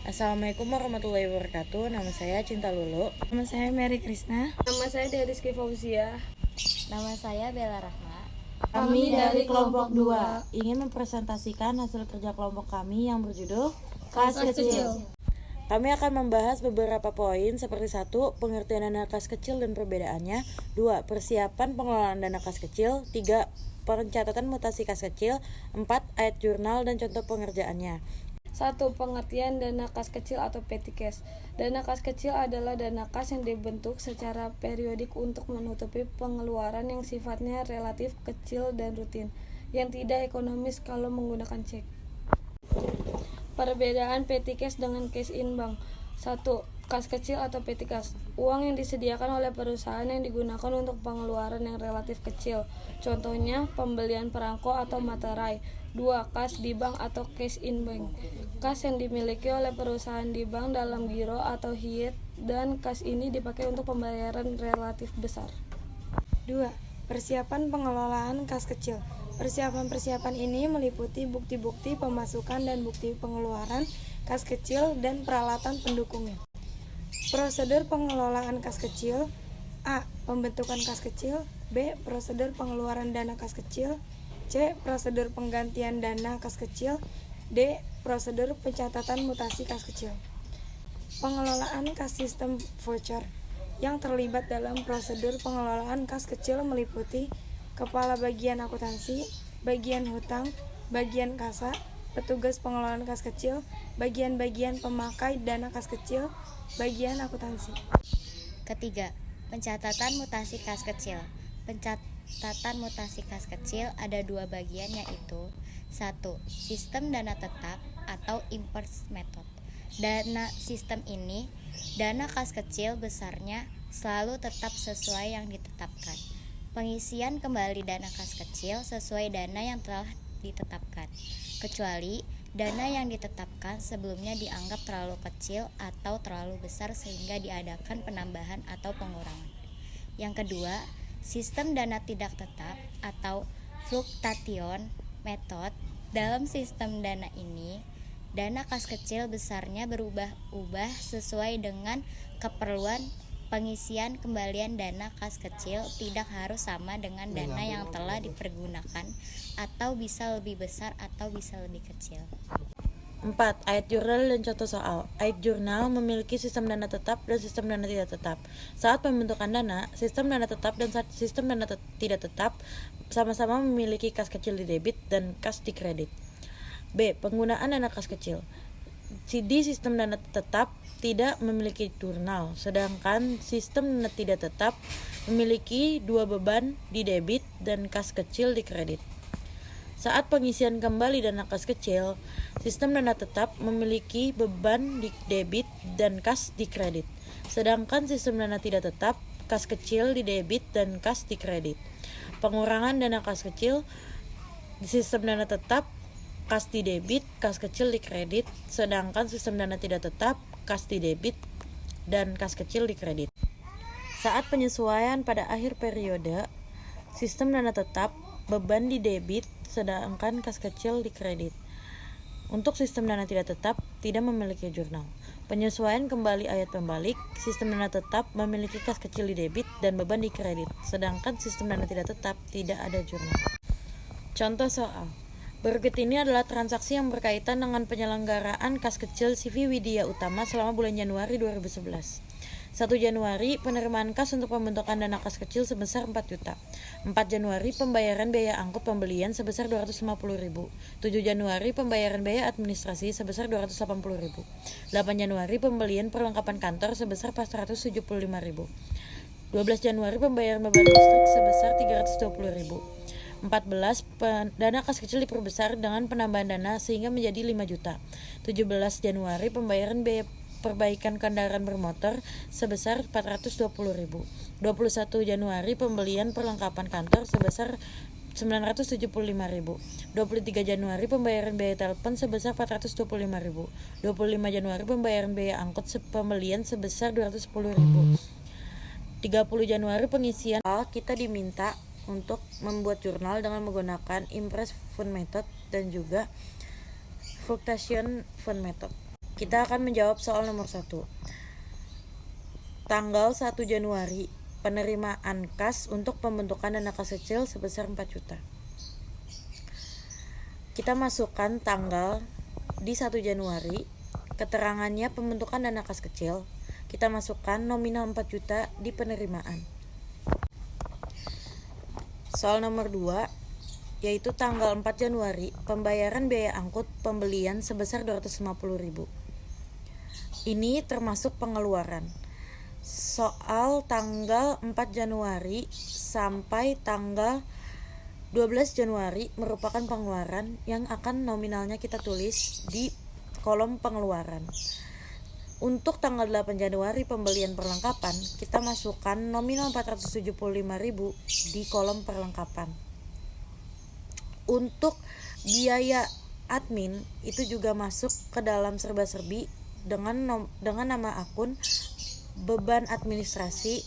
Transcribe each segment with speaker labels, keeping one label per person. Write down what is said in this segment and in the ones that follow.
Speaker 1: Assalamualaikum warahmatullahi wabarakatuh. Nama saya Cinta Lulu.
Speaker 2: Nama saya Mary Krisna.
Speaker 3: Nama saya Rizky Fauzia.
Speaker 4: Nama saya Bella Rahma.
Speaker 2: Kami dari kelompok 2
Speaker 1: ingin mempresentasikan hasil kerja kelompok kami yang berjudul
Speaker 2: Kas Kecil.
Speaker 1: Kami akan membahas beberapa poin seperti 1. Pengertian dana kas kecil dan perbedaannya. 2. Persiapan pengelolaan dana kas kecil. 3. Pencatatan mutasi kas kecil. 4. Ayat jurnal dan contoh pengerjaannya.
Speaker 3: 1. Pengertian dana kas kecil atau petty cash. Dana kas kecil adalah dana kas yang dibentuk secara periodik untuk menutupi pengeluaran yang sifatnya relatif kecil dan rutin, yang tidak ekonomis kalau menggunakan cek. Perbedaan petty cash dengan cash in bank. 1. Kas kecil atau petty cash, uang yang disediakan oleh perusahaan yang digunakan untuk pengeluaran yang relatif kecil. Contohnya, pembelian perangko atau materai. 2. Kas di bank atau cash in bank, kas yang dimiliki oleh perusahaan di bank dalam giro atau HIET, dan kas ini dipakai untuk pembayaran relatif besar.
Speaker 2: 2. Persiapan pengelolaan kas kecil. Persiapan-persiapan ini meliputi bukti-bukti pemasukan dan bukti pengeluaran kas kecil dan peralatan pendukungnya. Prosedur pengelolaan kas kecil. A. Pembentukan kas kecil. B. Prosedur pengeluaran dana kas kecil. C. Prosedur penggantian dana kas kecil. D. Prosedur pencatatan mutasi kas kecil. Pengelolaan kas sistem voucher. Yang terlibat dalam prosedur pengelolaan kas kecil meliputi kepala bagian akuntansi, bagian hutang, bagian kasa, petugas pengelolaan kas kecil, bagian-bagian pemakai dana kas kecil, bagian akuntansi.
Speaker 4: Ketiga, pencatatan mutasi kas kecil. Pencatatan mutasi kas kecil ada dua bagian, yaitu 1. Sistem dana tetap atau inverse method. Dana sistem ini, dana kas kecil besarnya selalu tetap sesuai yang ditetapkan. Pengisian kembali dana kas kecil sesuai dana yang telah ditetapkan, kecuali dana yang ditetapkan sebelumnya dianggap terlalu kecil atau terlalu besar sehingga diadakan penambahan atau pengurangan. Yang kedua, sistem dana tidak tetap atau fluctuation method. Dalam sistem dana ini, dana kas kecil besarnya berubah-ubah sesuai dengan keperluan. Pengisian kembalian dana kas kecil tidak harus sama dengan dana yang telah dipergunakan, atau bisa lebih besar atau bisa lebih kecil.
Speaker 1: 4. Ayat jurnal dan contoh soal. Ayat jurnal memiliki sistem dana tetap dan sistem dana tidak tetap. Saat pembentukan dana, sistem dana tetap dan sistem dana tidak tetap sama-sama memiliki kas kecil di debit dan kas di kredit. B. Penggunaan dana kas kecil. Di sistem dana tetap tidak memiliki jurnal, sedangkan sistem dana tidak tetap memiliki dua beban di debit dan kas kecil di kredit. Saat pengisian kembali dana kas kecil, sistem dana tetap memiliki beban di debit dan kas di kredit, sedangkan sistem dana tidak tetap kas kecil di debit dan kas di kredit. Pengurangan dana kas kecil di sistem dana tetap, kas di debit, kas kecil di kredit, sedangkan sistem dana tidak tetap, kas di debit dan kas kecil di kredit. Saat penyesuaian pada akhir periode, sistem dana tetap, beban di debit, sedangkan kas kecil di kredit. Untuk sistem dana tidak tetap, tidak memiliki jurnal. Penyesuaian kembali ayat pembalik, sistem dana tetap memiliki kas kecil di debit dan beban di kredit, sedangkan sistem dana tidak tetap tidak ada jurnal. Contoh soal. Berikut ini adalah transaksi yang berkaitan dengan penyelenggaraan kas kecil CV Widya Utama selama bulan Januari 2011. 1 Januari, penerimaan kas untuk pembentukan dana kas kecil sebesar 4 juta. 4 Januari, pembayaran biaya angkut pembelian sebesar 250.000. 7 Januari, pembayaran biaya administrasi sebesar 280.000. 8 Januari, pembelian perlengkapan kantor sebesar 475.000. 12 Januari, pembayaran beban listrik sebesar 320.000. 14. Dana kas kecil diperbesar dengan penambahan dana sehingga menjadi 5 juta. 17 Januari, pembayaran biaya perbaikan kendaraan bermotor sebesar 420.000. 21 Januari, pembelian perlengkapan kantor sebesar 975.000. 23 Januari, pembayaran biaya telepon sebesar 425.000. 25 Januari, pembayaran biaya angkut pembelian sebesar 210.000. 30 Januari, pengisian. Kita diminta untuk membuat jurnal dengan menggunakan Impress Fund Method dan juga Fluctuation Fund Method. Kita akan menjawab soal nomor 1. Tanggal 1 Januari, penerimaan kas untuk pembentukan dana kas kecil sebesar 4 juta. Kita masukkan tanggal di 1 Januari, keterangannya pembentukan dana kas kecil. Kita masukkan nominal 4 juta di penerimaan. Soal nomor 2, yaitu tanggal 4 Januari, pembayaran biaya angkut pembelian sebesar 250.000. Ini termasuk pengeluaran. Soal tanggal 4 Januari sampai tanggal 12 Januari merupakan pengeluaran yang akan nominalnya kita tulis di kolom pengeluaran. Untuk tanggal 8 Januari pembelian perlengkapan, kita masukkan nominal 475.000 di kolom perlengkapan. Untuk biaya admin itu juga masuk ke dalam serba-serbi dengan nama akun beban administrasi.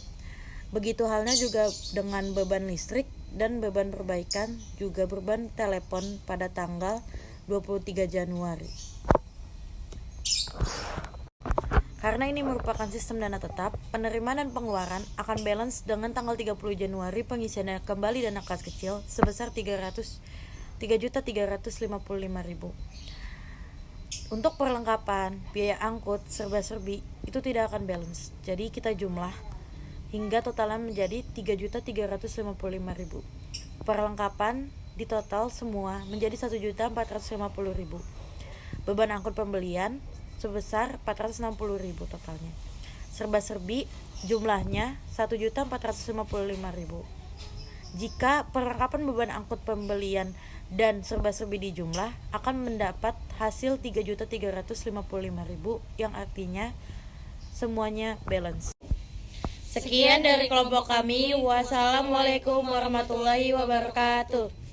Speaker 1: Begitu halnya juga dengan beban listrik dan beban perbaikan, juga beban telepon pada tanggal 23 Januari. Karena ini merupakan sistem dana tetap, penerimaan dan pengeluaran akan balance dengan tanggal 30 Januari pengisian kembali dana kas kecil sebesar 3.355.000. Untuk perlengkapan, biaya angkut, serba-serbi itu tidak akan balance. Jadi kita jumlah hingga totalnya menjadi 3.355.000. Perlengkapan di total semua menjadi 1.450.000. Beban angkut pembelian sebesar 460.000 totalnya. Serba-serbi jumlahnya 1.455.000. Jika perlengkapan beban angkut pembelian dan serba-serbi dijumlah akan mendapat hasil 3.355.000 yang artinya semuanya balance.
Speaker 5: Sekian dari kelompok kami. Wassalamualaikum warahmatullahi wabarakatuh.